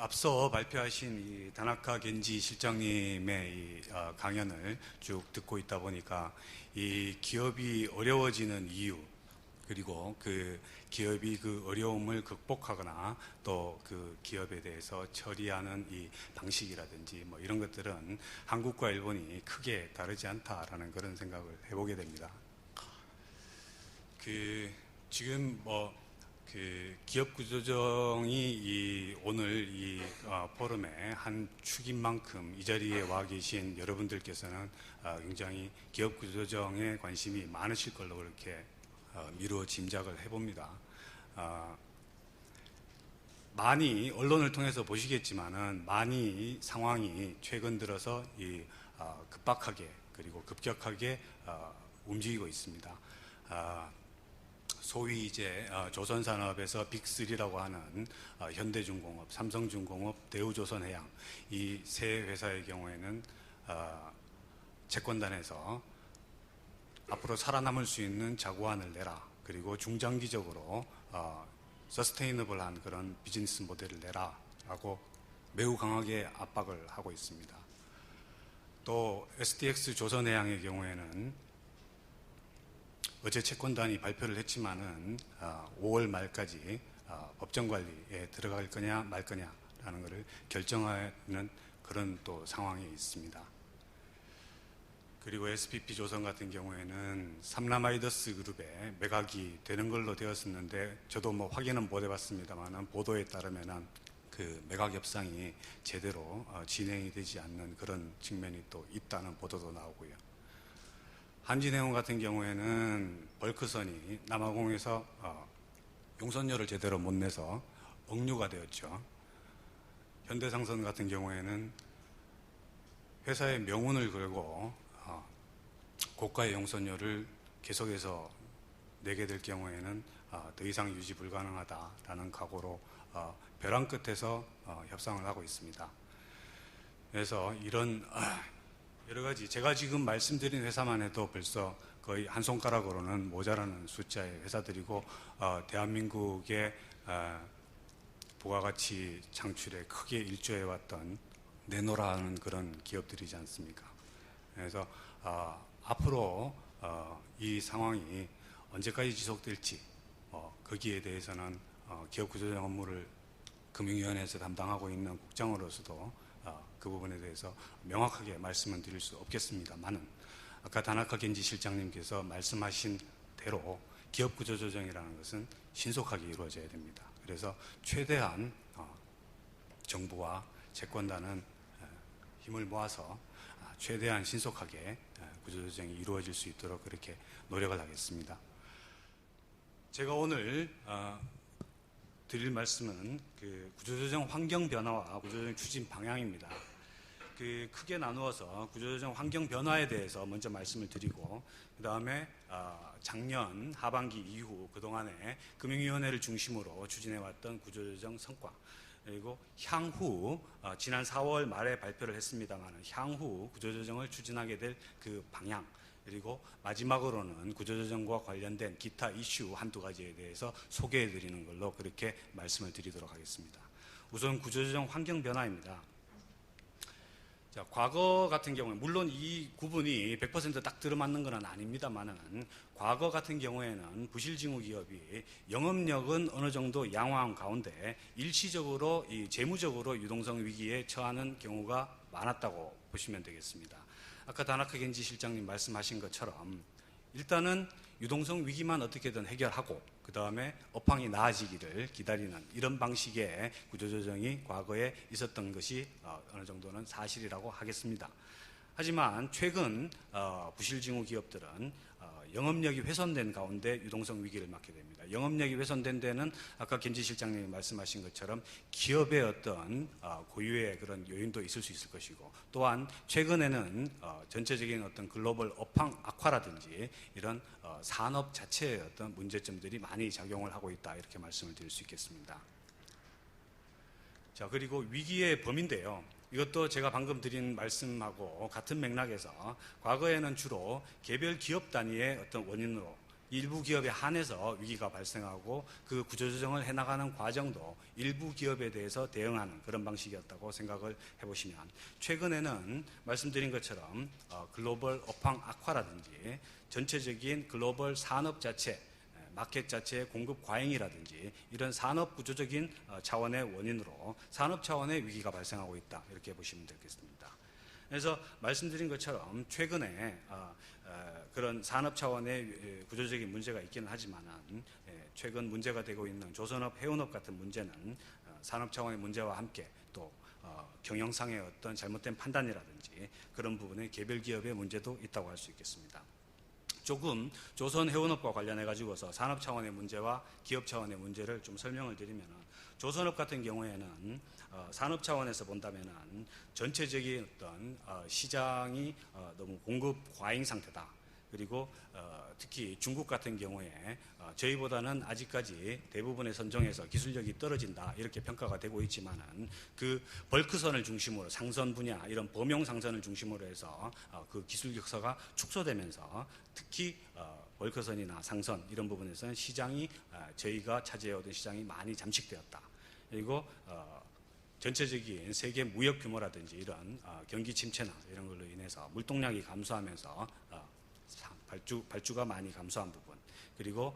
앞서 발표하신 이 다나카 겐지 실장님의 강연을 쭉 듣고 있다 보니까 이 기업이 어려워지는 이유, 그리고 그 기업이 그 어려움을 극복하거나 또 그 기업에 대해서 처리하는 이 방식이라든지 뭐 이런 것들은 한국과 일본이 크게 다르지 않다라는 그런 생각을 해보게 됩니다. 지금 기업 구조조정이 오늘 이 포럼의 한 축인 만큼 이 자리에 와 계신 여러분들께서는 굉장히 기업 구조조정에 관심이 많으실 걸로 그렇게 미루어 짐작을 해봅니다. 많이 언론을 통해서 보시겠지만은 많이 상황이 최근 들어서 급박하게 그리고 급격하게 움직이고 있습니다. 소위 이제 조선산업에서 빅3라고 하는 현대중공업, 삼성중공업, 대우조선해양 이 세 회사의 경우에는 채권단에서 앞으로 살아남을 수 있는 자구안을 내라, 그리고 중장기적으로 서스테이너블한 그런 비즈니스 모델을 내라 라고 매우 강하게 압박을 하고 있습니다. 또 STX 조선해양의 경우에는 어제 채권단이 발표를 했지만은 5월 말까지 법정 관리에 들어갈 거냐 말 거냐라는 것을 결정하는 그런 또 상황에 있습니다. 그리고 SPP 조선 같은 경우에는 삼라마이더스 그룹에 매각이 되는 걸로 되었었는데 저도 뭐 확인은 못 해봤습니다만은 보도에 따르면은 그 매각 협상이 제대로 진행이 되지 않는 그런 측면이 또 있다는 보도도 나오고요. 한진해운 같은 경우에는 벌크선이 남아공에서 용선료를 제대로 못 내서 억류가 되었죠. 현대상선 같은 경우에는 회사의 명운을 걸고 고가의 용선료를 계속해서 내게 될 경우에는 더 이상 유지 불가능하다라는 각오로 벼랑 끝에서 협상을 하고 있습니다. 그래서 이런 여러 가지 제가 지금 말씀드린 회사만 해도 벌써 거의 한 손가락으로는 모자라는 숫자의 회사들이고 대한민국의 부가가치 창출에 크게 일조해왔던 내노라하는 그런 기업들이지 않습니까? 그래서 앞으로 이 상황이 언제까지 지속될지 거기에 대해서는 기업 구조조정 업무를 금융위원회에서 담당하고 있는 국장으로서도 그 부분에 대해서 명확하게 말씀은 드릴 수 없겠습니다만은 아까 다나카 겐지 실장님께서 말씀하신 대로 기업 구조조정이라는 것은 신속하게 이루어져야 됩니다. 그래서 최대한 정부와 채권단은 힘을 모아서 최대한 신속하게 구조조정이 이루어질 수 있도록 그렇게 노력을 하겠습니다. 제가 오늘 드릴 말씀은 구조조정 환경 변화와 구조조정 추진 방향입니다. 크게 나누어서 구조조정 환경 변화에 대해서 먼저 말씀을 드리고, 그 다음에 작년 하반기 이후 그동안에 금융위원회를 중심으로 추진해왔던 구조조정 성과, 그리고 향후 지난 4월 말에 발표를 했습니다만 향후 구조조정을 추진하게 될 그 방향, 그리고 마지막으로는 구조조정과 관련된 기타 이슈 한두 가지에 대해서 소개해 드리는 걸로 그렇게 말씀을 드리도록 하겠습니다. 우선 구조조정 환경 변화입니다. 자, 과거 같은 경우에 물론 이 구분이 100% 딱 들어맞는 건 아닙니다만은 과거 같은 경우에는 부실징후 기업이 영업력은 어느 정도 양호한 가운데 일시적으로 재무적으로 유동성 위기에 처하는 경우가 많았다고 보시면 되겠습니다. 아까 다나카 겐지 실장님 말씀하신 것처럼 일단은 유동성 위기만 어떻게든 해결하고 그 다음에 업황이 나아지기를 기다리는 이런 방식의 구조조정이 과거에 있었던 것이 어느 정도는 사실이라고 하겠습니다. 하지만 최근 부실징후 기업들은 영업력이 훼손된 가운데 유동성 위기를 맞게 됩니다. 영업력이 훼손된 데는 아까 겐지 실장님이 말씀하신 것처럼 기업의 어떤 고유의 그런 요인도 있을 수 있을 것이고, 또한 최근에는 전체적인 어떤 글로벌 업황 악화라든지 이런 산업 자체의 어떤 문제점들이 많이 작용을 하고 있다, 이렇게 말씀을 드릴 수 있겠습니다. 자, 그리고 위기의 범위인데요. 이것도 제가 방금 드린 말씀하고 같은 맥락에서 과거에는 주로 개별 기업 단위의 어떤 원인으로 일부 기업에 한해서 위기가 발생하고 그 구조조정을 해나가는 과정도 일부 기업에 대해서 대응하는 그런 방식이었다고 생각을 해보시면, 최근에는 말씀드린 것처럼 글로벌 업황 악화라든지 전체적인 글로벌 산업 자체, 마켓 자체의 공급 과잉이라든지 이런 산업 구조적인 차원의 원인으로 산업 차원의 위기가 발생하고 있다, 이렇게 보시면 되겠습니다. 그래서 말씀드린 것처럼 최근에 그런 산업 차원의 구조적인 문제가 있기는 하지만 최근 문제가 되고 있는 조선업, 해운업 같은 문제는 산업 차원의 문제와 함께 또 경영상의 어떤 잘못된 판단이라든지 그런 부분의 개별 기업의 문제도 있다고 할 수 있겠습니다. 조금 조선 해운업과 관련해 가지고서 산업 차원의 문제와 기업 차원의 문제를 좀 설명을 드리면, 조선업 같은 경우에는 산업 차원에서 본다면은 전체적인 어떤 시장이 너무 공급 과잉 상태다. 그리고 특히 중국 같은 경우에 저희보다는 아직까지 대부분의 선종에서 기술력이 떨어진다, 이렇게 평가가 되고 있지만은 그 벌크선을 중심으로 상선 분야, 이런 범용 상선을 중심으로 해서 그 기술 격차가 축소되면서 특히 벌크선이나 상선 이런 부분에서는 시장이 저희가 차지해오던 시장이 많이 잠식되었다. 그리고 전체적인 세계 무역 규모라든지 이런 경기 침체나 이런 걸로 인해서 물동량이 감소하면서 발주가 많이 감소한 부분, 그리고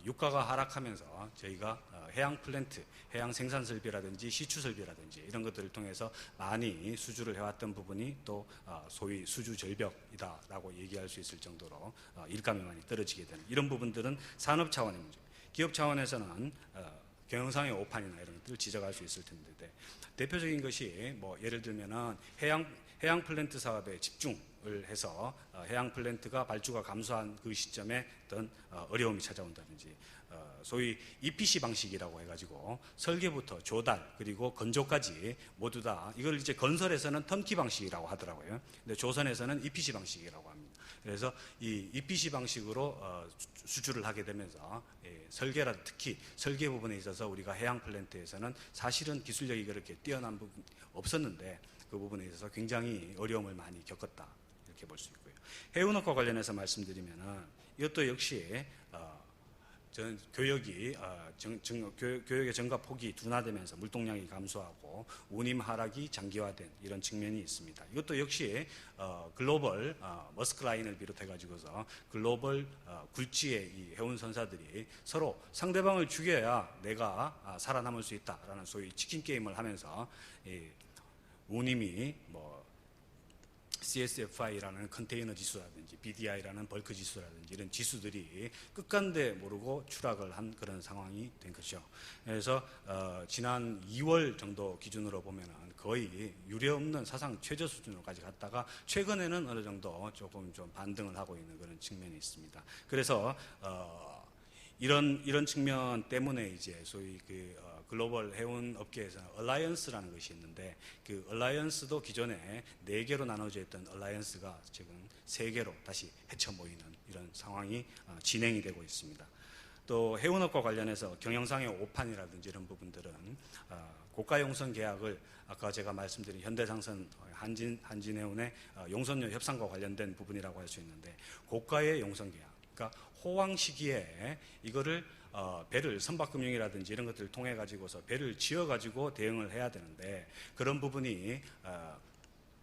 유가가 하락하면서 저희가 해양 플랜트, 해양 생산 설비라든지 시추 설비라든지 이런 것들을 통해서 많이 수주를 해왔던 부분이 또 소위 수주 절벽이다라고 얘기할 수 있을 정도로 일감이 많이 떨어지게 되는 이런 부분들은 산업 차원의 문제. 기업 차원에서는 경영상의 오판이나 이런 것들을 지적할 수 있을 텐데, 대표적인 것이 뭐 예를 들면은 해양 플랜트 사업에 집중을 해서 해양 플랜트가 발주가 감소한 그 시점에 어떤 어려움이 찾아온다든지, 소위 EPC 방식이라고 해가지고 설계부터 조달 그리고 건조까지 모두 다, 이걸 이제 건설에서는 턴키 방식이라고 하더라고요. 근데 조선에서는 EPC 방식이라고 합니다. 그래서 이 EPC 방식으로 수주를 하게 되면서 설계라, 특히 설계 부분에 있어서 우리가 해양 플랜트에서는 사실은 기술력이 그렇게 뛰어난 부분이 없었는데 그 부분에 있어서 굉장히 어려움을 많이 겪었다, 이렇게 볼 수 있고요. 해운업과 관련해서 말씀드리면은 이것도 역시 교역의 증가 폭이 둔화되면서 물동량이 감소하고 운임 하락이 장기화된 이런 측면이 있습니다. 이것도 역시 글로벌 머스크 라인을 비롯해 가지고서 글로벌 굴지의 이 해운 선사들이 서로 상대방을 죽여야 내가 살아남을 수 있다라는 소위 치킨 게임을 하면서 운임이 뭐 CSFI라는 컨테이너 지수라든지 BDI라는 벌크 지수라든지 이런 지수들이 끝간데 모르고 추락을 한 그런 상황이 된 거죠. 그래서 지난 2월 정도 기준으로 보면은 거의 유례없는 사상 최저 수준으로까지 갔다가 최근에는 어느 정도 조금 좀 반등을 하고 있는 그런 측면이 있습니다. 그래서 이런 측면 때문에 이제 소위 글로벌 해운 업계에서는 얼라이언스라는 것이 있는데, 그 얼라이언스도 기존에 4개로 나눠져 있던 얼라이언스가 지금 3개로 다시 헤쳐 모이는 이런 상황이 진행이 되고 있습니다. 또 해운업과 관련해서 경영상의 오판이라든지 이런 부분들은 고가 용선 계약을 아까 제가 말씀드린 현대상선, 한진해운의 용선료 협상과 관련된 부분이라고 할 수 있는데, 고가의 용선 계약, 그러니까 호황 시기에 이거를 배를 선박금융이라든지 이런 것들을 통해 가지고서 배를 지어 가지고 대응을 해야 되는데, 그런 부분이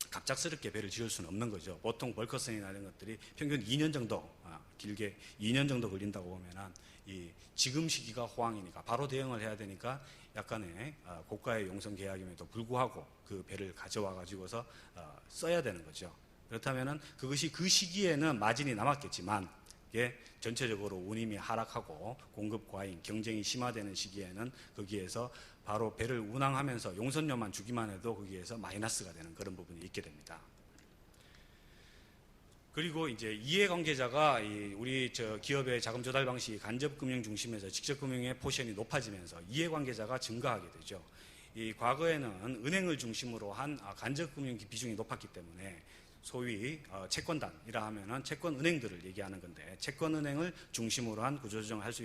갑작스럽게 배를 지을 수는 없는 거죠. 보통 벌커선이나 이런 것들이 평균 2년 정도, 길게 2년 정도 걸린다고 보면은 이 지금 시기가 호황이니까 바로 대응을 해야 되니까 약간의 고가의 용선 계약임에도 불구하고 그 배를 가져와 가지고서 써야 되는 거죠. 그렇다면은 그것이 그 시기에는 마진이 남았겠지만, 전체적으로 운임이 하락하고 공급 과잉, 경쟁이 심화되는 시기에는 거기에서 바로 배를 운항하면서 용선료만 주기만 해도 거기에서 마이너스가 되는 그런 부분이 있게 됩니다. 그리고 이제 이해관계자가 우리 기업의 자금 조달 방식이 간접 금융 중심에서 직접 금융의 포션이 높아지면서 이해관계자가 증가하게 되죠. 이 과거에는 은행을 중심으로 한 간접 금융 비중이 높았기 때문에 소위 채권단이라 하면은 채권은행들을 얘기하는 건데, 채권은행을 중심으로 한 구조조정을 할 수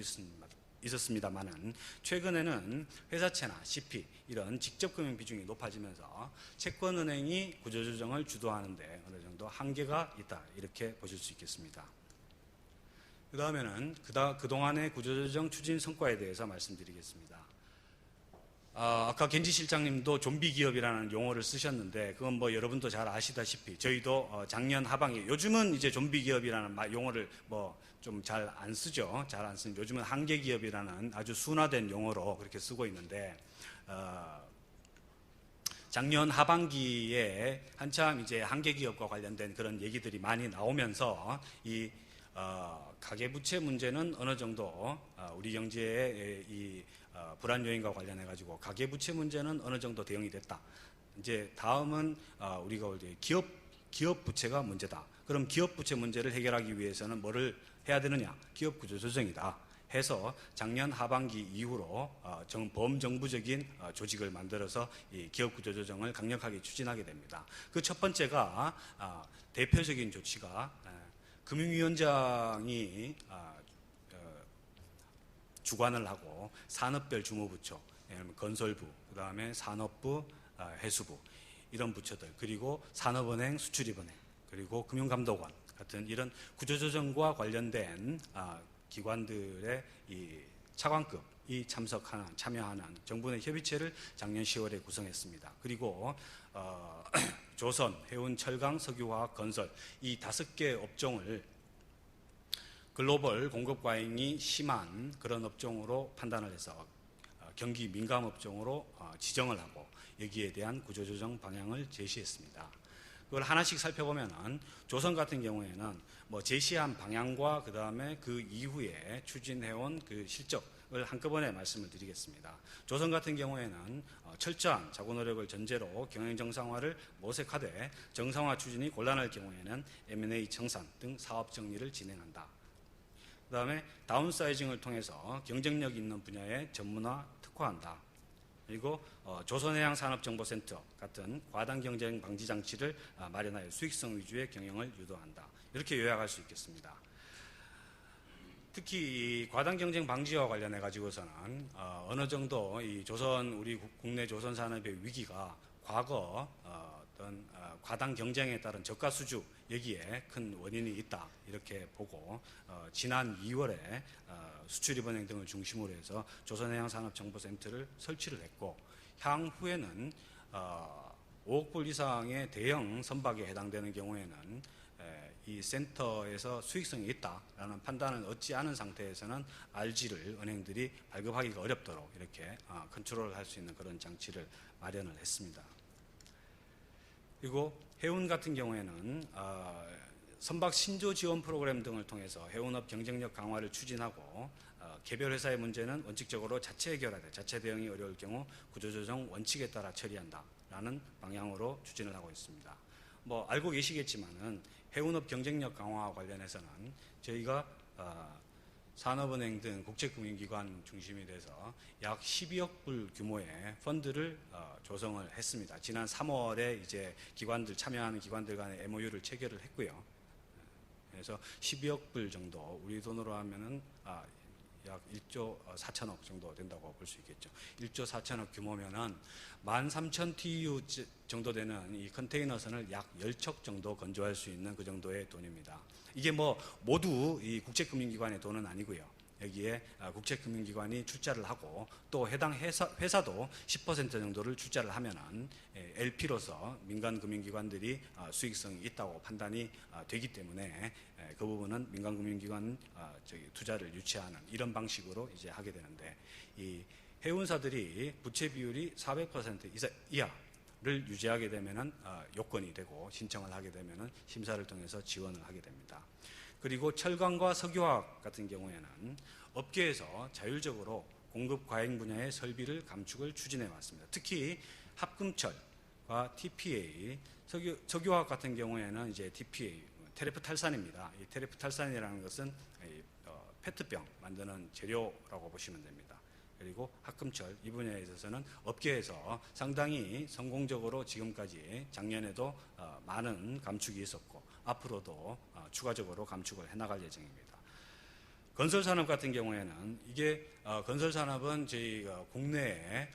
있었습니다만은 최근에는 회사채나 CP 이런 직접 금융 비중이 높아지면서 채권은행이 구조조정을 주도하는데 어느 정도 한계가 있다, 이렇게 보실 수 있겠습니다. 그 다음에는 그동안의 구조조정 추진 성과에 대해서 말씀드리겠습니다. 아까 겐지 실장님도 좀비 기업이라는 용어를 쓰셨는데 그건 뭐 여러분도 잘 아시다시피 저희도 작년 하반기 요즘은 이제 좀비 기업이라는 용어를 뭐 좀 잘 안 쓰죠. 잘 안 쓰는 요즘은 한계 기업이라는 아주 순화된 용어로 그렇게 쓰고 있는데 작년 하반기에 한참 이제 한계 기업과 관련된 그런 얘기들이 많이 나오면서 이 가계부채 문제는 어느 정도 우리 경제의 이 불안 요인과 관련해 가지고 가계부채 문제는 어느 정도 대응이 됐다. 이제 다음은 우리가 이제 기업 부채가 문제다. 그럼 기업 부채 문제를 해결하기 위해서는 뭐를 해야 되느냐? 기업 구조 조정이다. 해서 작년 하반기 이후로 범정부적인 조직을 만들어서 이 기업 구조 조정을 강력하게 추진하게 됩니다. 그 첫 번째가 대표적인 조치가 금융위원장이 주관을 하고 산업별 주무부처, 건설부, 그 다음에 산업부, 해수부 이런 부처들 그리고 산업은행, 수출입은행 그리고 금융감독원 같은 이런 구조조정과 관련된 기관들의 이 차관급이 참여하는 정부 내 협의체를 작년 10월에 구성했습니다. 그리고 조선, 해운, 철강, 석유화학, 건설 이 5개 업종을 글로벌 공급 과잉이 심한 그런 업종으로 판단을 해서 경기 민감 업종으로 지정을 하고 여기에 대한 구조조정 방향을 제시했습니다. 그걸 하나씩 살펴보면은 조선 같은 경우에는 뭐 제시한 방향과 그 다음에 그 이후에 추진해온 그 실적을 한꺼번에 말씀을 드리겠습니다. 조선 같은 경우에는 철저한 자구 노력을 전제로 경영 정상화를 모색하되 정상화 추진이 곤란할 경우에는 M&A 청산 등 사업 정리를 진행한다. 그 다음에 다운사이징을 통해서 경쟁력 있는 분야에 전문화 특화한다. 그리고 조선해양산업정보센터 같은 과당 경쟁 방지 장치를 마련하여 수익성 위주의 경영을 유도한다. 이렇게 요약할 수 있겠습니다. 특히 이 과당 경쟁 방지와 관련해 가지고서는 어느 정도 이 우리 국내 조선 산업의 위기가 과거 어떤 과당 경쟁에 따른 저가 수주 여기에 큰 원인이 있다 이렇게 보고 지난 2월에 수출입은행 등을 중심으로 해서 조선해양산업정보센터를 설치를 했고 향후에는 5억 불 이상의 대형 선박에 해당되는 경우에는 이 센터에서 수익성이 있다라는 판단을 얻지 않은 상태에서는 RG를 은행들이 발급하기가 어렵도록 이렇게 컨트롤을 할 수 있는 그런 장치를 마련을 했습니다. 그리고 해운 같은 경우에는 선박 신조 지원 프로그램 등을 통해서 해운업 경쟁력 강화를 추진하고 개별 회사의 문제는 원칙적으로 자체 해결하되 자체 대응이 어려울 경우 구조조정 원칙에 따라 처리한다라는 방향으로 추진을 하고 있습니다. 뭐 알고 계시겠지만은 해운업 경쟁력 강화와 관련해서는 저희가 산업은행 등 국제금융기관 중심이 돼서 약 12억 불 규모의 펀드를 조성을 했습니다. 지난 3월에 이제 참여하는 기관들 간의 MOU를 체결을 했고요. 그래서 12억 불 정도, 우리 돈으로 하면은 약 1조 4천억 정도 된다고 볼 수 있겠죠. 1조 4천억 규모면은 13,000 TEU 정도 되는 이 컨테이너선을 약 10척 정도 건조할 수 있는 그 정도의 돈입니다. 이게 뭐 모두 이 국제금융기관의 돈은 아니고요. 여기에 국제금융기관이 출자를 하고 또 해당 회사도 10% 정도를 출자를 하면은 LP로서 민간금융기관들이 수익성이 있다고 판단이 되기 때문에 그 부분은 민간금융기관 투자를 유치하는 이런 방식으로 이제 하게 되는데 이 해운사들이 부채 비율이 400% 이하를 유지하게 되면은 요건이 되고 신청을 하게 되면은 심사를 통해서 지원을 하게 됩니다. 그리고 철강과 석유화학 같은 경우에는 업계에서 자율적으로 공급 과잉 분야의 설비를 감축을 추진해 왔습니다. 특히 합금철과 TPA, 석유화학 같은 경우에는 이제 TPA, 테레프탈산입니다. 이 테레프탈산이라는 것은 페트병 만드는 재료라고 보시면 됩니다. 그리고 합금철 이 분야에 있어서는 업계에서 상당히 성공적으로 지금까지 작년에도 많은 감축이 있었고 앞으로도 추가적으로 감축을 해나갈 예정입니다. 건설산업 같은 경우에는 이게 건설산업은 저희 국내에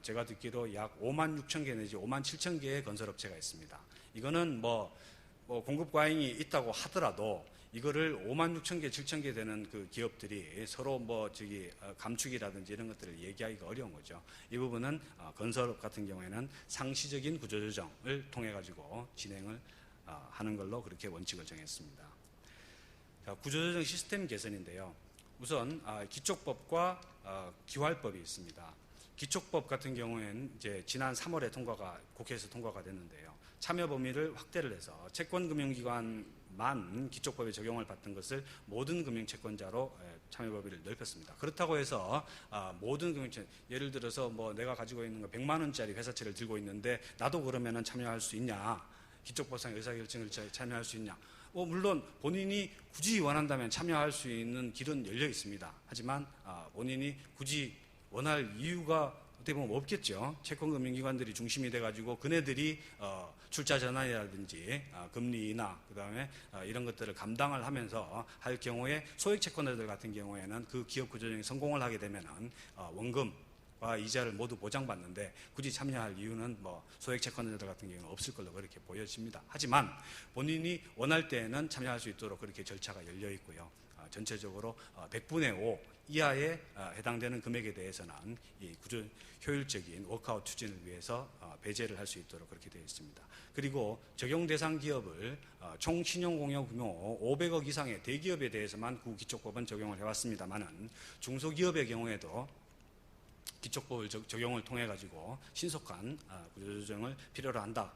제가 듣기로 약 5만 6천 개 내지 5만 7천 개의 건설업체가 있습니다. 이거는 뭐 공급 과잉이 있다고 하더라도 이거를 5만 6천 개, 7천 개 되는 그 기업들이 서로 감축이라든지 이런 것들을 얘기하기가 어려운 거죠. 이 부분은 건설업 같은 경우에는 상시적인 구조조정을 통해 가지고 진행을 하는 걸로 그렇게 원칙을 정했습니다. 자, 구조조정 시스템 개선인데요. 우선 기촉법과 기활법이 있습니다. 기촉법 같은 경우에는 이제 지난 3월에 국회에서 통과가 됐는데요. 참여 범위를 확대를 해서 채권금융기관만 기촉법에 적용을 받던 것을 모든 금융채권자로 참여 범위를 넓혔습니다. 그렇다고 해서 모든 예를 들어서 내가 가지고 있는 거 100만 원짜리 회사채를 들고 있는데 나도 그러면은 참여할 수 있냐? 기촉법상 의사결정을 참여할 수 있냐? 물론 본인이 굳이 원한다면 참여할 수 있는 길은 열려 있습니다. 하지만 본인이 굳이 원할 이유가 어떻게 보면 없겠죠. 채권금융기관들이 중심이 돼가지고 그네들이 출자 전환이라든지 금리 인하 그다음에 이런 것들을 감당을 하면서 할 경우에 소액 채권자들 같은 경우에는 그 기업 구조조정이 성공을 하게 되면은 원금과 이자를 모두 보장받는데 굳이 참여할 이유는 소액 채권자들 같은 경우는 없을 걸로 그렇게 보여집니다. 하지만 본인이 원할 때에는 참여할 수 있도록 그렇게 절차가 열려 있고요. 전체적으로 100분의 5 이하에 해당되는 금액에 대해서는 이 효율적인 워크아웃 추진을 위해서 배제를 할 수 있도록 그렇게 되어 있습니다. 그리고 적용 대상 기업을 총 신용공여 규모 500억 이상의 대기업에 대해서만 구기촉법은 적용을 해왔습니다만은 중소기업의 경우에도 기촉법을 적용을 통해 가지고 신속한 구조조정을 필요로 한다.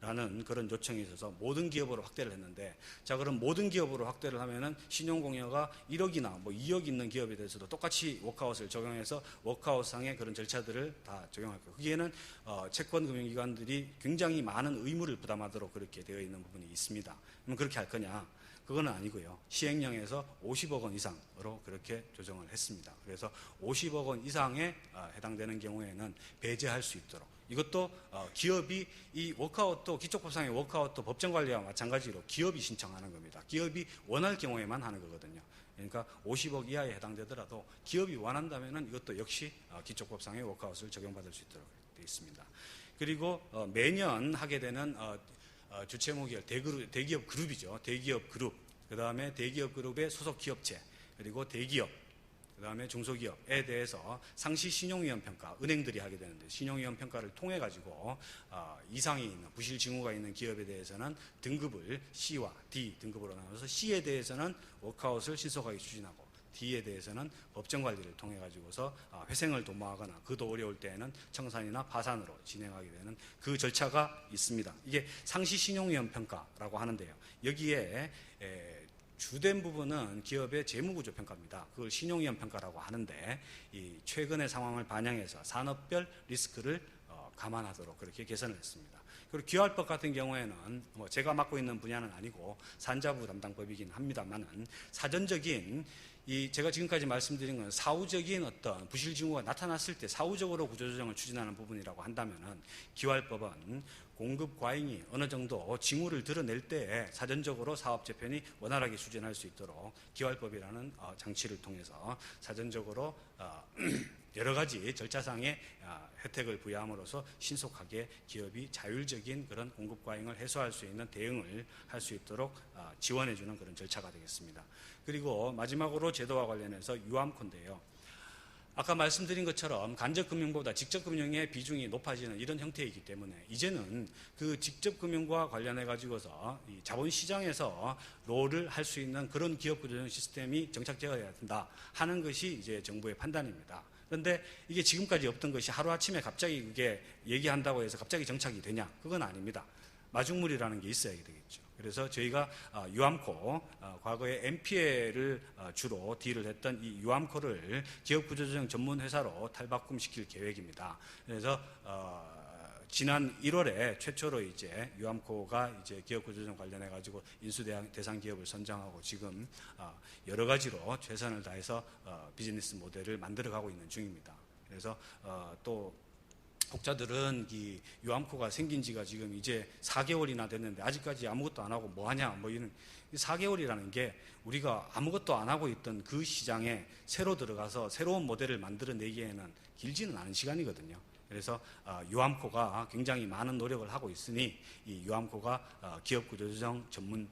라는 그런 요청이 있어서 모든 기업으로 확대를 했는데, 자, 그럼 모든 기업으로 확대를 하면은 신용공여가 1억이나 2억 있는 기업에 대해서도 똑같이 워크아웃을 적용해서 워크아웃상의 그런 절차들을 다 적용할 거예요. 거기에는 채권금융기관들이 굉장히 많은 의무를 부담하도록 그렇게 되어 있는 부분이 있습니다. 그럼 그렇게 할 거냐? 그건 아니고요. 시행령에서 50억 원 이상으로 그렇게 조정을 했습니다. 그래서 50억 원 이상에 해당되는 경우에는 배제할 수 있도록. 이것도 기업이 이 워크아웃도 기촉법상의 워크아웃도 법정관리와 마찬가지로 기업이 신청하는 겁니다. 기업이 원할 경우에만 하는 거거든요. 그러니까 50억 이하에 해당되더라도 기업이 원한다면 이것도 역시 기촉법상의 워크아웃을 적용받을 수 있도록 되어 있습니다. 그리고 매년 하게 되는 주체모기업 대기업 그룹이죠. 대기업 그룹, 그 다음에 대기업 그룹의 소속 기업체, 그리고 대기업, 그 다음에 중소기업에 대해서 상시 신용위험 평가, 은행들이 하게 되는데 신용위험 평가를 통해 가지고 이상이 있는 부실 징후가 있는 기업에 대해서는 등급을 C와 D 등급으로 나눠서 C에 대해서는 워크아웃을 신속하게 추진하고 D에 대해서는 법정 관리를 통해 가지고서 회생을 도모하거나 그도 어려울 때에는 청산이나 파산으로 진행하게 되는 그 절차가 있습니다. 이게 상시 신용위험 평가라고 하는데요. 여기에 주된 부분은 기업의 재무구조 평가입니다. 그걸 신용위험 평가라고 하는데 이 최근의 상황을 반영해서 산업별 리스크를 감안하도록 그렇게 개선을 했습니다. 그리고 기활법 같은 경우에는 제가 맡고 있는 분야는 아니고 산자부 담당법이긴 합니다만은 사전적인 제가 지금까지 말씀드린 건 사후적인 어떤 부실 징후가 나타났을 때 사후적으로 구조조정을 추진하는 부분이라고 한다면은 기활법은 공급 과잉이 어느 정도 징후를 드러낼 때에 사전적으로 사업 재편이 원활하게 추진할 수 있도록 기활법이라는 장치를 통해서 사전적으로 여러 가지 절차상의 혜택을 부여함으로써 신속하게 기업이 자율적인 그런 공급 과잉을 해소할 수 있는 대응을 할 수 있도록 지원해주는 그런 절차가 되겠습니다. 그리고 마지막으로 제도와 관련해서 유암코인데요. 아까 말씀드린 것처럼 간접금융보다 직접금융의 비중이 높아지는 이런 형태이기 때문에 이제는 그 직접금융과 관련해 가지고서 이 자본시장에서 롤을 할 수 있는 그런 기업구조조정 시스템이 정착되어야 된다 하는 것이 이제 정부의 판단입니다. 그런데 이게 지금까지 없던 것이 하루아침에 갑자기 그게 얘기한다고 해서 갑자기 정착이 되냐? 그건 아닙니다. 마중물이라는 게 있어야 되겠죠. 그래서 저희가 유암코, 과거에 MPL을 주로 딜을 했던 이 유암코를 기업구조조정 전문회사로 탈바꿈시킬 계획입니다. 그래서 지난 1월에 최초로 이제 유암코가 이제 기업구조조정 관련해 가지고 인수 대상 기업을 선정하고 지금 여러 가지로 최선을 다해서 비즈니스 모델을 만들어가고 있는 중입니다. 그래서 또 혹자들은 이 유암코가 생긴 지가 지금 이제 4개월이나 됐는데 아직까지 아무것도 안 하고 뭐 하냐 이런 4개월이라는 게 우리가 아무것도 안 하고 있던 그 시장에 새로 들어가서 새로운 모델을 만들어내기에는 길지는 않은 시간이거든요. 그래서 유암코가 굉장히 많은 노력을 하고 있으니 이 유암코가 기업 구조조정 전문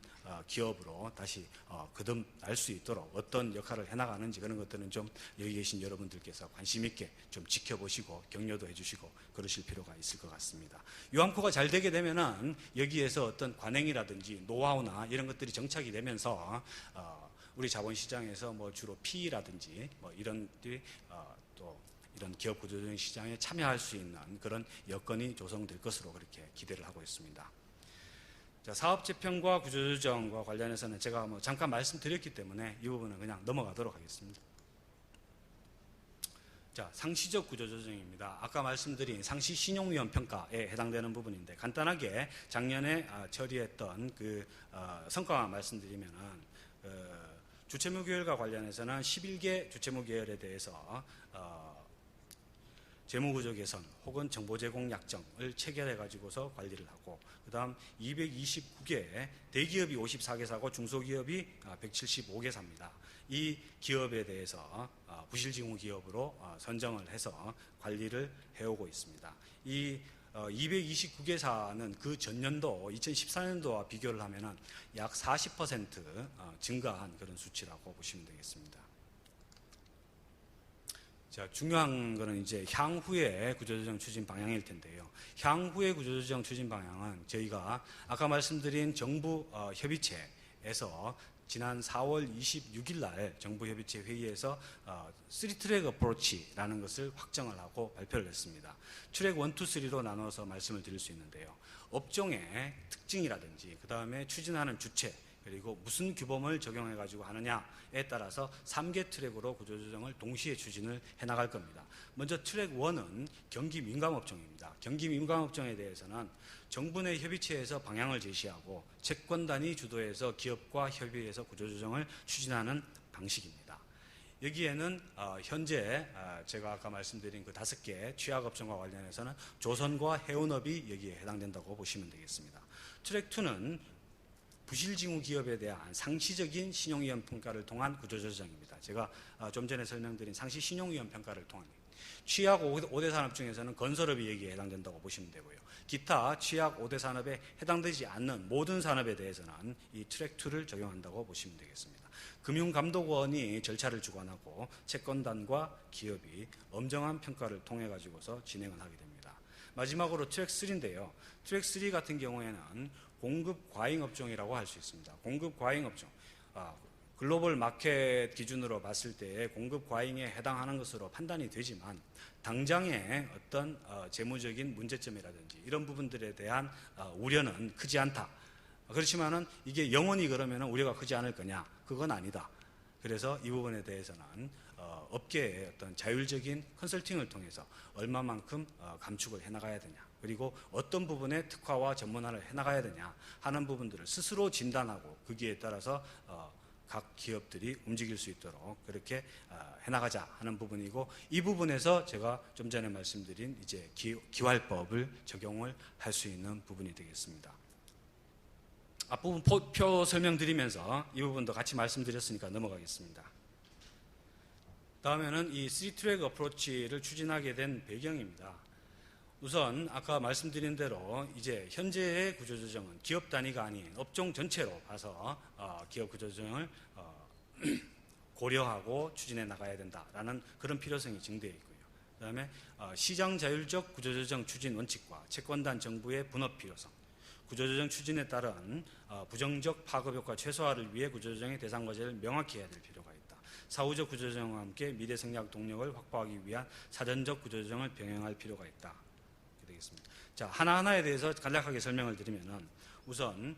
기업으로 다시 거듭날 수 있도록 어떤 역할을 해나가는지 그런 것들은 좀 여기 계신 여러분들께서 관심 있게 좀 지켜보시고 격려도 해주시고 그러실 필요가 있을 것 같습니다. 유암코가 잘 되게 되면은 여기에서 어떤 관행이라든지 노하우나 이런 것들이 정착이 되면서 우리 자본시장에서 뭐 주로 PE라든지 뭐 이런 또 이런 기업 구조조정 시장에 참여할 수 있는 그런 여건이 조성될 것으로 그렇게 기대를 하고 있습니다. 자, 사업재편과 구조조정과 관련해서는 제가 뭐 잠깐 말씀드렸기 때문에 이 부분은 그냥 넘어가도록 하겠습니다. 자, 상시적 구조조정입니다. 아까 말씀드린 상시 신용위험 평가에 해당되는 부분인데 간단하게 작년에 처리했던 그 성과만 말씀드리면은 주채무 계열과 관련해서는 11개 주채무 계열에 대해서 재무구조 개선 혹은 정보 제공 약정을 체결해 가지고서 관리를 하고 그다음 229개 대기업이 54개사고 중소기업이 175개사입니다. 이 기업에 대해서 부실징후 기업으로 선정을 해서 관리를 해오고 있습니다. 이 229개사는 그 전년도 2014년도와 비교를 하면은 약 40% 증가한 그런 수치라고 보시면 되겠습니다. 자, 중요한 거는 이제 향후의 구조조정 추진 방향일 텐데요. 향후의 구조조정 추진 방향은 저희가 아까 말씀드린 정부 협의체에서 지난 4월 26일 날 정부협의체 회의에서 3트랙 어프로치라는 것을 확정을 하고 발표를 했습니다. 트랙 1, 2, 3로 나눠서 말씀을 드릴 수 있는데요. 업종의 특징이라든지 그 다음에 추진하는 주체 그리고 무슨 규범을 적용해 가지고 하느냐에 따라서 3개 트랙으로 구조조정을 동시에 추진을 해나갈 겁니다. 먼저 트랙 1은 경기 민감업종입니다. 경기 민감업종에 대해서는 정부 내 협의체에서 방향을 제시하고 채권단이 주도해서 기업과 협의해서 구조조정을 추진하는 방식입니다. 여기에는 현재 제가 아까 말씀드린 그 5개 취약업종과 관련해서는 조선과 해운업이 여기에 해당된다고 보시면 되겠습니다. 트랙 2는 부실징후 기업에 대한 상시적인 신용위험 평가를 통한 구조조정입니다. 제가 좀 전에 설명드린 상시 신용위험 평가를 통한 취약 5대 산업 중에서는 건설업이 여기에 해당된다고 보시면 되고요. 기타 취약 5대 산업에 해당되지 않는 모든 산업에 대해서는 이 트랙 2를 적용한다고 보시면 되겠습니다. 금융감독원이 절차를 주관하고 채권단과 기업이 엄정한 평가를 통해 가지고서 진행을 하게 됩니다. 마지막으로 트랙 3인데요. 트랙 3 같은 경우에는 공급 과잉 업종이라고 할 수 있습니다. 공급 과잉 업종. 글로벌 마켓 기준으로 봤을 때 공급 과잉에 해당하는 것으로 판단이 되지만 당장의 어떤 재무적인 문제점이라든지 이런 부분들에 대한 우려는 크지 않다. 그렇지만은 이게 영원히 그러면 우려가 크지 않을 거냐? 그건 아니다. 그래서 이 부분에 대해서는 업계의 어떤 자율적인 컨설팅을 통해서 얼마만큼 감축을 해나가야 되냐, 그리고 어떤 부분에 특화와 전문화를 해나가야 되냐 하는 부분들을 스스로 진단하고 거기에 따라서 각 기업들이 움직일 수 있도록 그렇게 해나가자 하는 부분이고, 이 부분에서 제가 좀 전에 말씀드린 이제 기활법을 적용을 할 수 있는 부분이 되겠습니다. 앞부분 표 설명드리면서 이 부분도 같이 말씀드렸으니까 넘어가겠습니다. 다음에는 이 3트랙 어프로치를 추진하게 된 배경입니다. 우선 아까 말씀드린 대로 이제 현재의 구조조정은 기업 단위가 아닌 업종 전체로 봐서 기업 구조조정을 고려하고 추진해 나가야 된다라는 그런 필요성이 증대해 있고요. 그 다음에 시장 자율적 구조조정 추진 원칙과 채권단 정부의 분업 필요성, 구조조정 추진에 따른 부정적 파급 효과 최소화를 위해 구조조정의 대상 과제를 명확히 해야 될 필요가 있다. 사후적 구조조정과 함께 미래 생략 동력을 확보하기 위한 사전적 구조조정을 병행할 필요가 있다. 되겠습니다. 자, 하나하나에 대해서 간략하게 설명을 드리면은 우선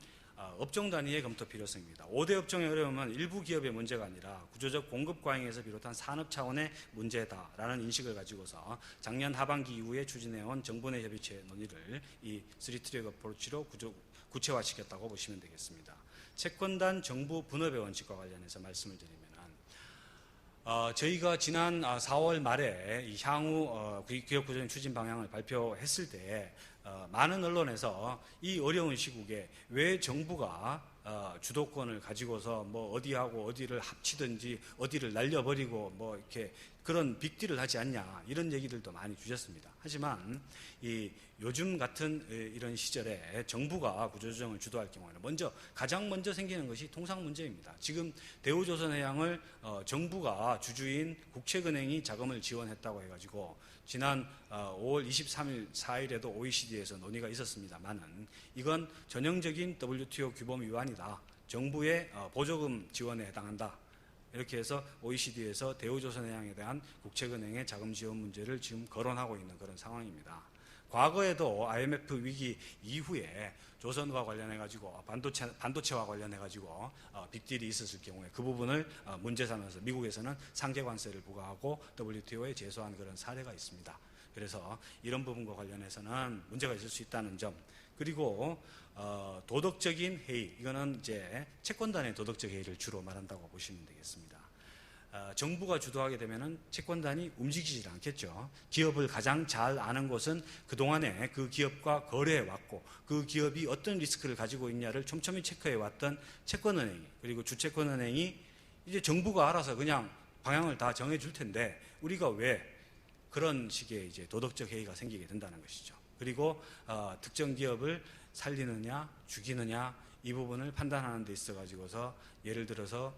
업종 단위의 검토 필요성입니다. 5대 업종의 어려움은 일부 기업의 문제가 아니라 구조적 공급 과잉에서 비롯한 산업 차원의 문제다라는 인식을 가지고서 작년 하반기 이후에 추진해온 정부 내 협의체 논의를 이 3트랙 어프로치로 구체화시켰다고 보시면 되겠습니다. 채권단 정부 분업의 원칙과 관련해서 말씀을 드리면 저희가 지난 4월 말에 이 향후 기업 구조조정 추진 방향을 발표했을 때 많은 언론에서 이 어려운 시국에 왜 정부가 주도권을 가지고서 뭐 어디하고 어디를 합치든지 어디를 날려버리고 뭐 이렇게 그런 빅딜을 하지 않냐 이런 얘기들도 많이 주셨습니다. 하지만 이 요즘 같은 이런 시절에 정부가 구조조정을 주도할 경우에는 가장 먼저 생기는 것이 통상 문제입니다. 지금 대우조선해양을 정부가 주주인 국책은행이 자금을 지원했다고 해가지고 지난 5월 23일 4일에도 OECD에서 논의가 있었습니다만은 이건 전형적인 WTO 규범 위반이다. 정부의 보조금 지원에 해당한다. 이렇게 해서 OECD에서 대우조선해양에 대한 국책은행의 자금 지원 문제를 지금 거론하고 있는 그런 상황입니다. 과거에도 IMF 위기 이후에 조선과 관련해가지고 반도체와 관련해가지고 빅딜이 있었을 경우에 그 부분을 문제 삼아서 미국에서는 상계 관세를 부과하고 WTO에 제소한 그런 사례가 있습니다. 그래서 이런 부분과 관련해서는 문제가 있을 수 있다는 점, 그리고 도덕적인 해이, 이거는 이제 채권단의 도덕적 해이를 주로 말한다고 보시면 되겠습니다. 정부가 주도하게 되면은 채권단이 움직이질 않겠죠. 기업을 가장 잘 아는 곳은 그동안에 그 기업과 거래해왔고 그 기업이 어떤 리스크를 가지고 있냐를 촘촘히 체크해왔던 채권은행이, 그리고 주채권은행이 이제 정부가 알아서 그냥 방향을 다 정해줄 텐데 우리가 왜 그런 식의 이제 도덕적 해이가 생기게 된다는 것이죠. 그리고 특정 기업을 살리느냐 죽이느냐 이 부분을 판단하는 데 있어 가지고서 예를 들어서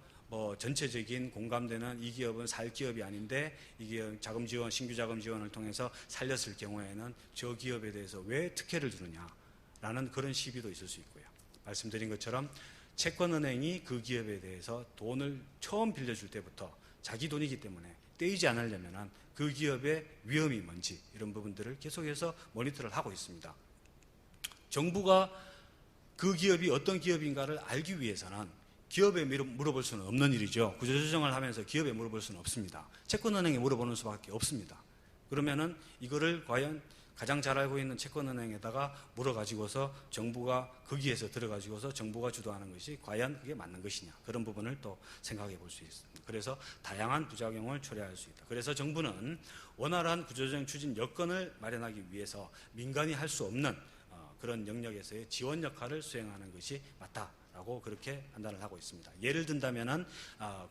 전체적인 공감되는 이 기업은 살 기업이 아닌데 이 기업 자금 지원, 신규 자금 지원을 통해서 살렸을 경우에는 저 기업에 대해서 왜 특혜를 주느냐라는 그런 시비도 있을 수 있고요. 말씀드린 것처럼 채권은행이 그 기업에 대해서 돈을 처음 빌려줄 때부터 자기 돈이기 때문에 떼이지 않으려면 그 기업의 위험이 뭔지 이런 부분들을 계속해서 모니터를 하고 있습니다. 정부가 그 기업이 어떤 기업인가를 알기 위해서는 기업에 물어볼 수는 없는 일이죠. 구조조정을 하면서 기업에 물어볼 수는 없습니다. 채권은행에 물어보는 수밖에 없습니다. 그러면은 이거를 과연 가장 잘 알고 있는 채권은행에다가 물어가지고서 정부가 거기에서 들어가지고서 정부가 주도하는 것이 과연 그게 맞는 것이냐, 그런 부분을 또 생각해 볼 수 있습니다. 그래서 다양한 부작용을 초래할 수 있다. 그래서 정부는 원활한 구조조정 추진 여건을 마련하기 위해서 민간이 할 수 없는 그런 영역에서의 지원 역할을 수행하는 것이 맞다라고 그렇게 판단을 하고 있습니다. 예를 든다면은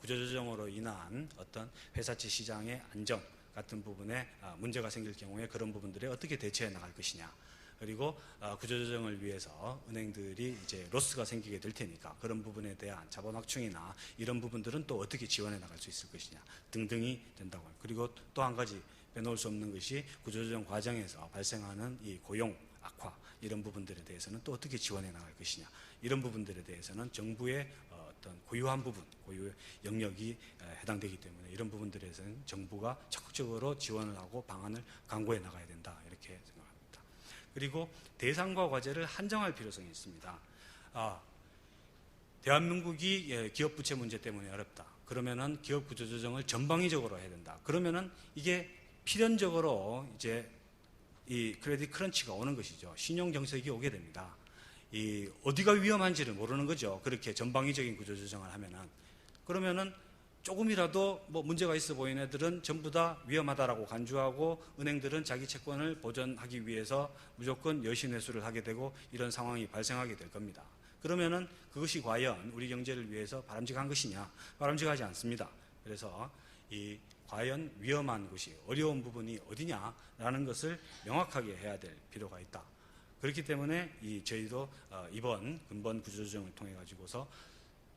구조조정으로 인한 어떤 회사채 시장의 안정 같은 부분에 문제가 생길 경우에 그런 부분들에 어떻게 대처해 나갈 것이냐, 그리고 구조조정을 위해서 은행들이 이제 로스가 생기게 될 테니까 그런 부분에 대한 자본 확충이나 이런 부분들은 또 어떻게 지원해 나갈 수 있을 것이냐 등등이 된다고. 그리고 또 한 가지 빼놓을 수 없는 것이 구조조정 과정에서 발생하는 이 고용 악화 이런 부분들에 대해서는 또 어떻게 지원해 나갈 것이냐, 이런 부분들에 대해서는 정부의 어떤 고유한 부분, 고유 영역이 해당되기 때문에 이런 부분들에서는 정부가 적극적으로 지원을 하고 방안을 강구해 나가야 된다, 이렇게 생각합니다. 그리고 대상과 과제를 한정할 필요성이 있습니다. 대한민국이 기업 부채 문제 때문에 어렵다. 그러면은 기업 구조조정을 전방위적으로 해야 된다. 그러면은 이게 필연적으로 이제 이 크레딧 크런치가 오는 것이죠. 신용 경색이 오게 됩니다. 이 어디가 위험한지를 모르는 거죠. 그렇게 전방위적인 구조조정을 하면은. 그러면은 조금이라도 문제가 있어 보이는 애들은 전부 다 위험하다라고 간주하고 은행들은 자기 채권을 보전하기 위해서 무조건 여신 회수를 하게 되고 이런 상황이 발생하게 될 겁니다. 그러면은 그것이 과연 우리 경제를 위해서 바람직한 것이냐? 바람직하지 않습니다. 그래서 이 과연 위험한 것이, 어려운 부분이 어디냐라는 것을 명확하게 해야 될 필요가 있다. 그렇기 때문에 저희도 이번 근본 구조조정을 통해 가지고서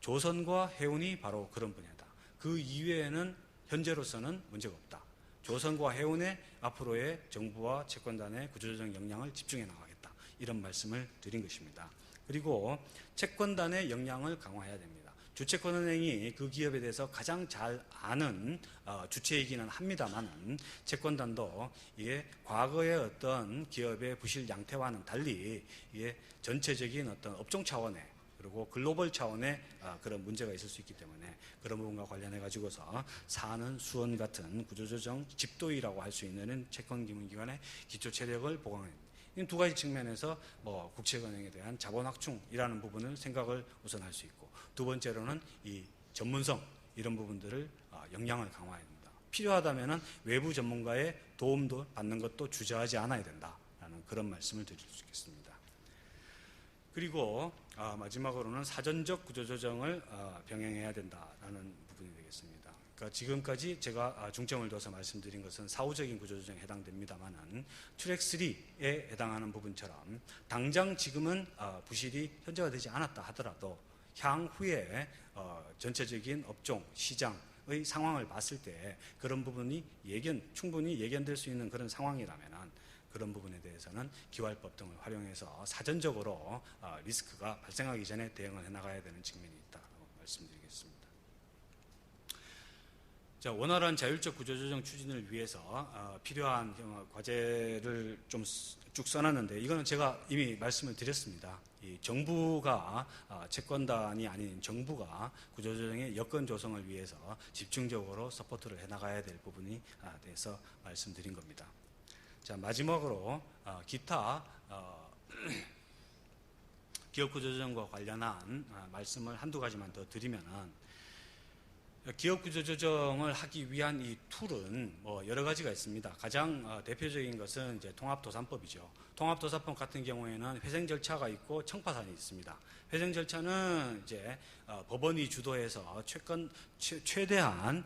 조선과 해운이 바로 그런 분야다. 그 이외에는 현재로서는 문제가 없다. 조선과 해운의 앞으로의 정부와 채권단의 구조조정 역량을 집중해 나가겠다. 이런 말씀을 드린 것입니다. 그리고 채권단의 역량을 강화해야 됩니다. 주채권은행이 그 기업에 대해서 가장 잘 아는 주체이기는 합니다만 채권단도 이게 과거의 어떤 기업의 부실 양태와는 달리 이게 전체적인 어떤 업종 차원의 그리고 글로벌 차원의 그런 문제가 있을 수 있기 때문에 그런 부분과 관련해 가지고서 사는 수원 같은 구조조정 집도의라고 할 수 있는 채권기문기관의 기초 체력을 보강합니다. 이 두 가지 측면에서 국채은행에 대한 자본 확충이라는 부분을 생각을 우선할 수 있고, 두 번째로는 이 전문성 이런 부분들을 역량을 강화해야 됩니다. 필요하다면은 외부 전문가의 도움도 받는 것도 주저하지 않아야 된다라는 그런 말씀을 드릴 수 있겠습니다. 그리고 마지막으로는 사전적 구조조정을 병행해야 된다라는 부분이 되겠습니다. 그러니까 지금까지 제가 중점을 둬서 말씀드린 것은 사후적인 구조조정에 해당됩니다만은 트랙 3에 해당하는 부분처럼 당장 지금은 부실이 현저화되지 않았다 하더라도 향후에 전체적인 업종, 시장의 상황을 봤을 때 그런 부분이 충분히 예견될 수 있는 그런 상황이라면은 그런 부분에 대해서는 기활법 등을 활용해서 사전적으로 리스크가 발생하기 전에 대응을 해나가야 되는 측면이 있다고 말씀드리겠습니다. 자, 원활한 자율적 구조조정 추진을 위해서 필요한 과제를 좀 쭉 써놨는데 이거는 제가 이미 말씀을 드렸습니다. 이 정부가 채권단이 아닌 정부가 구조조정의 여건 조성을 위해서 집중적으로 서포트를 해나가야 될 부분이 돼서 말씀드린 겁니다. 자, 마지막으로 기타 기업 구조조정과 관련한 말씀을 한두 가지만 더 드리면은 기업 구조조정을 하기 위한 이 툴은 여러 가지가 있습니다. 가장 대표적인 것은 이제 통합도산법이죠. 통합도산법 같은 경우에는 회생 절차가 있고 청파산이 있습니다. 회생 절차는 이제 법원이 주도해서 최대한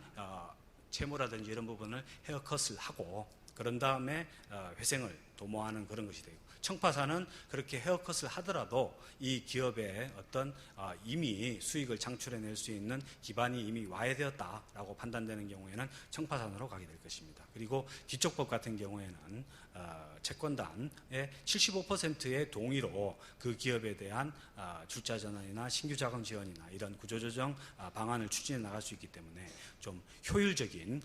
채무라든지 이런 부분을 헤어컷을 하고 그런 다음에 회생을 도모하는 그런 것이 되고, 청파산은 그렇게 헤어컷을 하더라도 이 기업의 어떤 이미 수익을 창출해낼 수 있는 기반이 이미 와해되었다라고 판단되는 경우에는 청파산으로 가게 될 것입니다. 그리고 기촉법 같은 경우에는 채권단의 75%의 동의로 그 기업에 대한 출자 전환이나 신규 자금 지원이나 이런 구조조정 방안을 추진해 나갈 수 있기 때문에 좀 효율적인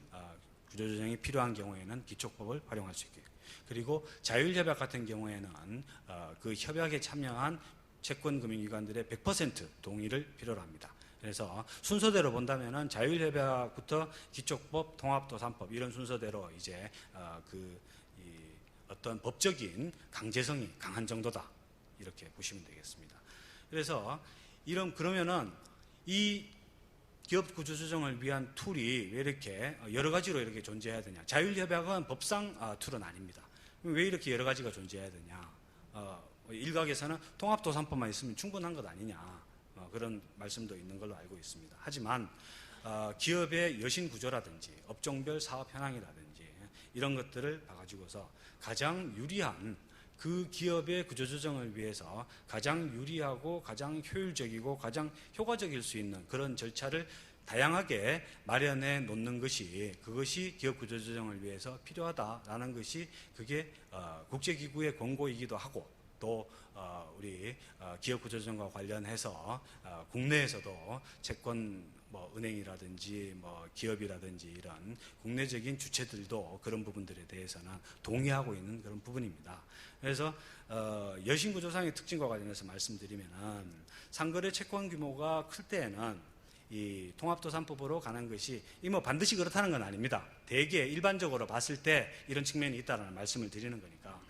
구조조정이 필요한 경우에는 기촉법을 활용할 수 있게. 그리고 자율협약 같은 경우에는 그 협약에 참여한 채권금융기관들의 100% 동의를 필요로 합니다. 그래서 순서대로 본다면은 자율협약부터 기촉법, 통합도산법 이런 순서대로 이제 어떤 법적인 강제성이 강한 정도다 이렇게 보시면 되겠습니다. 그래서 그러면은 이 기업 구조조정을 위한 툴이 왜 이렇게 여러 가지로 이렇게 존재해야 되냐? 자율협약은 법상 툴은 아닙니다. 왜 이렇게 여러 가지가 존재해야 되냐? 일각에서는 통합도산법만 있으면 충분한 것 아니냐? 그런 말씀도 있는 걸로 알고 있습니다. 하지만 기업의 여신 구조라든지 업종별 사업 현황이라든지 이런 것들을 봐가지고서 가장 유리한 그 기업의 구조조정을 위해서 가장 유리하고 가장 효율적이고 가장 효과적일 수 있는 그런 절차를 다양하게 마련해 놓는 그것이 기업 구조조정을 위해서 필요하다라는 것이 그게 국제기구의 권고이기도 하고 또 우리 기업 구조조정과 관련해서 국내에서도 채권 은행이라든지 기업이라든지 이런 국내적인 주체들도 그런 부분들에 대해서는 동의하고 있는 그런 부분입니다. 그래서 여신구조상의 특징과 관련해서 말씀드리면은 상거래 채권 규모가 클 때에는 이 통합도산법으로 가는 것이 반드시 그렇다는 건 아닙니다. 대개 일반적으로 봤을 때 이런 측면이 있다는 말씀을 드리는 거니까.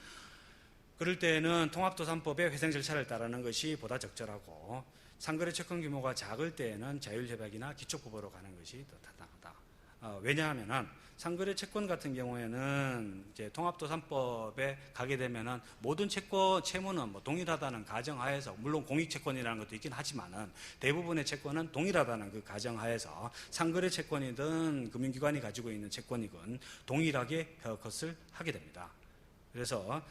그럴 때에는 통합도산법의 회생 절차를 따르는 것이 보다 적절하고 상거래 채권 규모가 작을 때에는 자율협약이나 기촉법으로 가는 것이 더 타당하다. 왜냐하면은 상거래 채권 같은 경우에는 이제 통합도산법에 가게 되면은 모든 채무는 동일하다는 가정하에서 물론 공익채권이라는 것도 있긴 하지만은 대부분의 채권은 동일하다는 그 가정하에서 상거래 채권이든 금융기관이 가지고 있는 채권이건 동일하게 헤어컷을 하게 됩니다. 그래서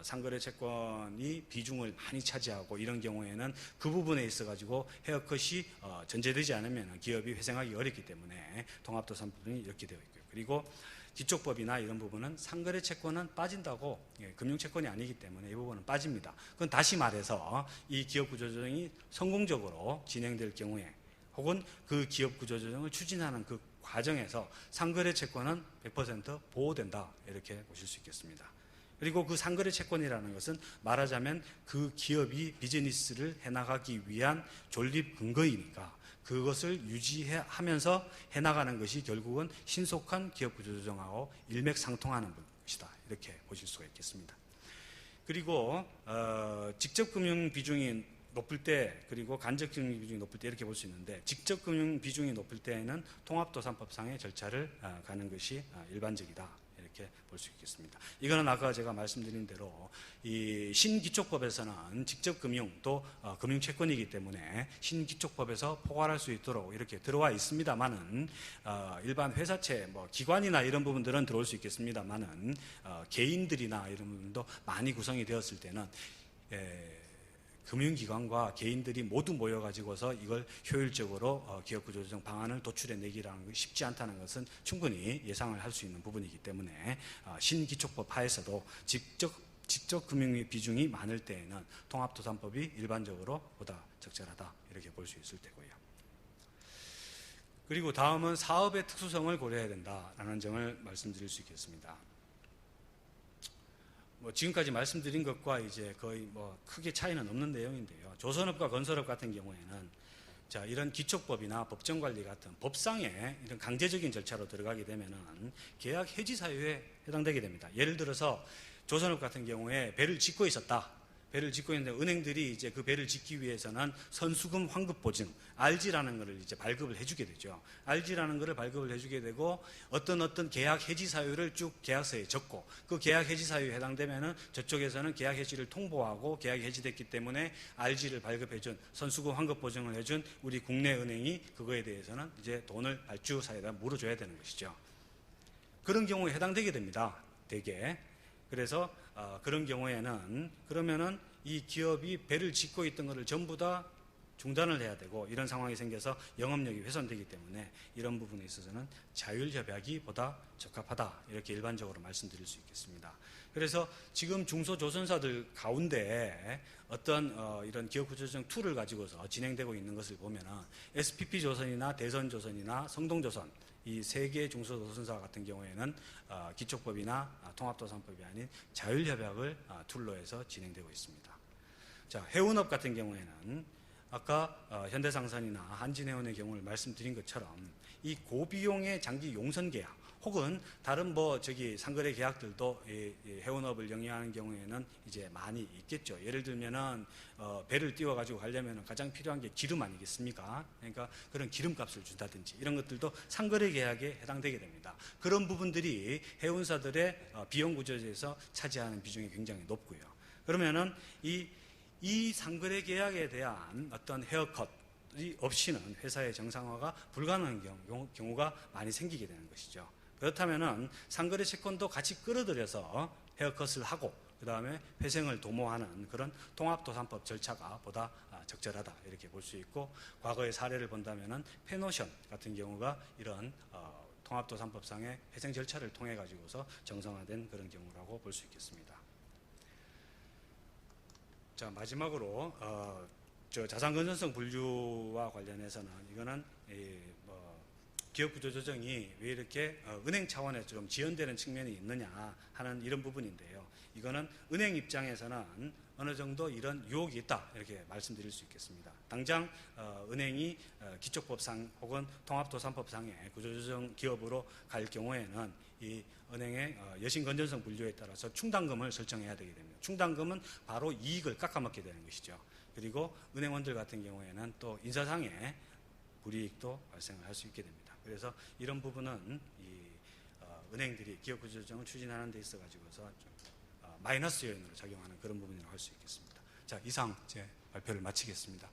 상거래 채권이 비중을 많이 차지하고 이런 경우에는 그 부분에 있어 가지고 헤어컷이 전제되지 않으면 기업이 회생하기 어렵기 때문에 통합도산법이 이렇게 되어 있고요. 그리고 기촉법이나 이런 부분은 상거래 채권은 빠진다고, 금융채권이 아니기 때문에 이 부분은 빠집니다. 그건 다시 말해서 이 기업 구조조정이 성공적으로 진행될 경우에 혹은 그 기업 구조조정을 추진하는 그 과정에서 상거래 채권은 100% 보호된다 이렇게 보실 수 있겠습니다. 그리고 그 상거래 채권이라는 것은 말하자면 그 기업이 비즈니스를 해나가기 위한 존립 근거이니까 그것을 유지하면서 해나가는 것이 결국은 신속한 기업 구조조정하고 일맥상통하는 것이다 이렇게 보실 수가 있겠습니다. 그리고 직접 금융 비중이 높을 때 그리고 간접 금융 비중이 높을 때 이렇게 볼 수 있는데 직접 금융 비중이 높을 때에는 통합도산법상의 절차를 가는 것이 일반적이다 이렇게 이렇게 볼 수 있겠습니다. 이거는 아까 제가 말씀드린 대로 이 신기초법에서는 직접금융 또 금융채권이기 때문에 신기초법에서 포괄할 수 있도록 이렇게 들어와 있습니다만은 일반 회사채 뭐 기관이나 이런 부분들은 들어올 수 있겠습니다만은 개인들이나 이런 부분도 많이 구성이 되었을 때는 금융기관과 개인들이 모두 모여가지고서 이걸 효율적으로 기업구조조정 방안을 도출해내기라는 것이 쉽지 않다는 것은 충분히 예상을 할 수 있는 부분이기 때문에 신기초법 하에서도 직접 금융의 비중이 많을 때에는 통합도산법이 일반적으로 보다 적절하다 이렇게 볼 수 있을 테고요. 그리고 다음은 사업의 특수성을 고려해야 된다라는 점을 말씀드릴 수 있겠습니다. 지금까지 말씀드린 것과 이제 거의 크게 차이는 없는 내용인데요. 조선업과 건설업 같은 경우에는 이런 기초법이나 법정관리 같은 법상의 이런 강제적인 절차로 들어가게 되면은 계약 해지 사유에 해당되게 됩니다. 예를 들어서 조선업 같은 경우에 배를 짓고 있었다. 배를 짓고 있는데 은행들이 이제 그 배를 짓기 위해서는 선수금 환급 보증, RG라는 것을 이제 발급을 해주게 되죠. RG라는 것을 발급을 해주게 되고 어떤 계약 해지 사유를 쭉 계약서에 적고 그 계약 해지 사유에 해당되면은 저쪽에서는 계약 해지를 통보하고 계약이 해지됐기 때문에 RG를 발급해준 선수금 환급 보증을 해준 우리 국내 은행이 그거에 대해서는 이제 돈을 발주사에다 물어줘야 되는 것이죠. 그런 경우에 해당되게 됩니다. 대개. 그래서 그런 경우에는 그러면은 이 기업이 배를 짓고 있던 것을 전부 다 중단을 해야 되고 이런 상황이 생겨서 영업력이 훼손되기 때문에 이런 부분에 있어서는 자율협약이 보다 적합하다 이렇게 일반적으로 말씀드릴 수 있겠습니다. 그래서 지금 중소조선사들 가운데 어떤 이런 기업구조조정 툴을 가지고서 진행되고 있는 것을 보면은 SPP조선이나 대선조선이나 성동조선 이 세 개의 중소조선사 같은 경우에는 기초법이나 통합도산법이 아닌 자율협약을 툴로 해서 진행되고 있습니다. 자, 해운업 같은 경우에는 아까 현대상선이나 한진해운의 경우를 말씀드린 것처럼 이 고비용의 장기 용선 계약 혹은 다른 상거래 계약들도 해운업을 영위하는 경우에는 이제 많이 있겠죠. 예를 들면은 배를 띄워가지고 가려면 가장 필요한 게 기름 아니겠습니까? 그러니까 그런 기름값을 준다든지 이런 것들도 상거래 계약에 해당되게 됩니다. 그런 부분들이 해운사들의 비용 구조에서 차지하는 비중이 굉장히 높고요. 그러면은 이 상거래 계약에 대한 어떤 헤어컷이 없이는 회사의 정상화가 불가능한 경우가 많이 생기게 되는 것이죠. 그렇다면은 상거래 채권도 같이 끌어들여서 헤어컷을 하고 그 다음에 회생을 도모하는 그런 통합도산법 절차가 보다 적절하다 이렇게 볼 수 있고 과거의 사례를 본다면은 페노션 같은 경우가 이런 통합도산법상의 회생 절차를 통해 가지고서 정상화된 그런 경우라고 볼 수 있겠습니다. 자, 마지막으로 자산건전성 분류와 관련해서는 이거는 기업구조조정이 왜 이렇게 은행 차원에서 좀 지연되는 측면이 있느냐 하는 이런 부분인데요. 이거는 은행 입장에서는 어느 정도 이런 유혹이 있다 이렇게 말씀드릴 수 있겠습니다. 당장 은행이 기초법상 혹은 통합도산법상의 구조조정 기업으로 갈 경우에는 이 은행의 여신건전성 분류에 따라서 충당금을 설정해야 되게 됩니다. 충당금은 바로 이익을 깎아먹게 되는 것이죠. 그리고 은행원들 같은 경우에는 또 인사상의 불이익도 발생을 할 수 있게 됩니다. 그래서 이런 부분은 은행들이 기업구조조정을 추진하는 데 있어 가지고서 좀 마이너스 요인으로 작용하는 그런 부분이라고 할 수 있겠습니다. 자, 이상 제 발표를 마치겠습니다.